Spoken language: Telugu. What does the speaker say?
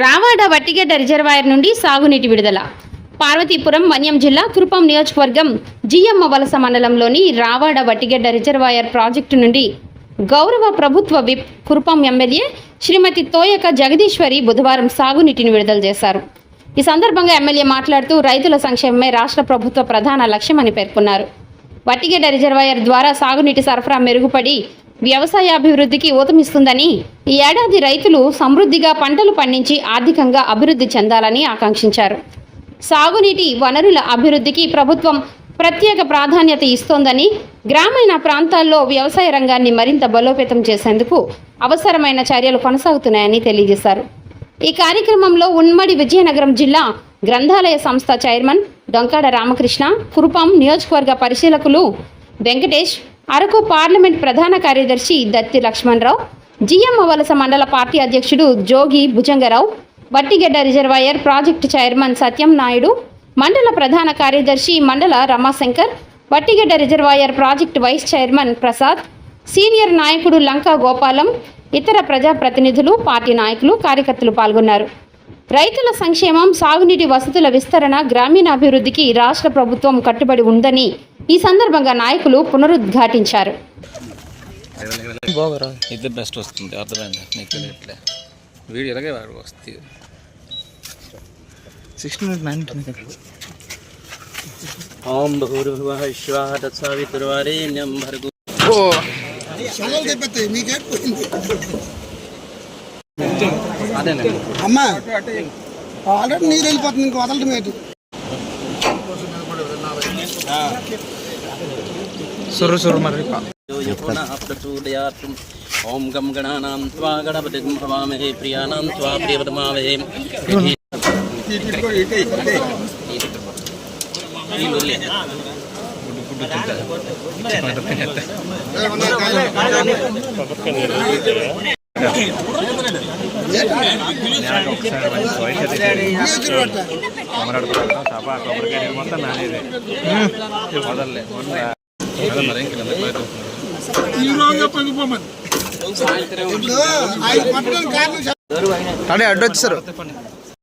రావాడ వట్టిగడ్డ రిజర్వాయర్ నుండి సాగునీటి విడుదల. పార్వతీపురం మన్యం జిల్లా కురుపం నియోజకవర్గం జియమ్మ వలస మండలంలోని రావాడ వట్టిగడ్డ రిజర్వాయర్ ప్రాజెక్టు నుండి గౌరవ ప్రభుత్వ విప్ కురుపం ఎమ్మెల్యే శ్రీమతి తోయక జగదీశ్వరి బుధవారం సాగునీటిని విడుదల చేశారు. ఈ సందర్భంగా ఎమ్మెల్యే మాట్లాడుతూ రైతుల సంక్షేమమే రాష్ట్ర ప్రభుత్వ ప్రధాన లక్ష్యమని పేర్కొన్నారు. వట్టిగడ్డ రిజర్వాయర్ ద్వారా సాగునీటి సరఫరా మెరుగుపడి వ్యవసాయాభివృద్ధికి ఊతమిస్తుందని, ఈ ఏడాది రైతులు సమృద్ధిగా పంటలు పండించి ఆర్థికంగా అభివృద్ధి చెందాలని ఆకాంక్షించారు. సాగునీటి వనరుల అభివృద్ధికి ప్రభుత్వం ప్రత్యేక ప్రాధాన్యత ఇస్తోందని, గ్రామీణ ప్రాంతాల్లో వ్యవసాయ రంగాన్ని మరింత బలోపేతం చేసేందుకు అవసరమైన చర్యలు కొనసాగుతున్నాయని తెలియజేశారు. ఈ కార్యక్రమంలో ఉమ్మడి విజయనగరం జిల్లా గ్రంథాలయ సంస్థ చైర్మన్ డొంకాడ రామకృష్ణ, కురుపం నియోజకవర్గ పరిశీలకులు వెంకటేష్, అరకు పార్లమెంట్ ప్రధాన కార్యదర్శి దత్తి లక్ష్మణరావు, జియమ్మ వలస మండల పార్టీ అధ్యక్షుడు Jogi Bhujangarao, Vattigadda reservoir project chairman Satyam Naidu, మండల ప్రధాన కార్యదర్శి మండల Ramashankar, Vattigadda reservoir project vice chairman Prasad, senior నాయకుడు లంకా గోపాలం, ఇతర ప్రజాప్రతినిధులు, పార్టీ నాయకులు, కార్యకర్తలు పాల్గొన్నారు. రైతుల సంక్షేమం, సాగునీటి వసతుల విస్తరణ, గ్రామీణాభివృద్ధికి రాష్ట్ర ప్రభుత్వం కట్టుబడి ఉందని ఈ సందర్భంగా నాయకులు పునరుద్ఘాటించారు. అమ్మా ఆల్రెడీ నీరు వెళ్ళిపోతుంది, ఇంక వదలటం ఏంటి? ఓం గం గణానాం త్వా గణపతిం భవామహే ప్రియాణాం త్వా ప్రియవతమావహే. అడ్డు వచ్చారు.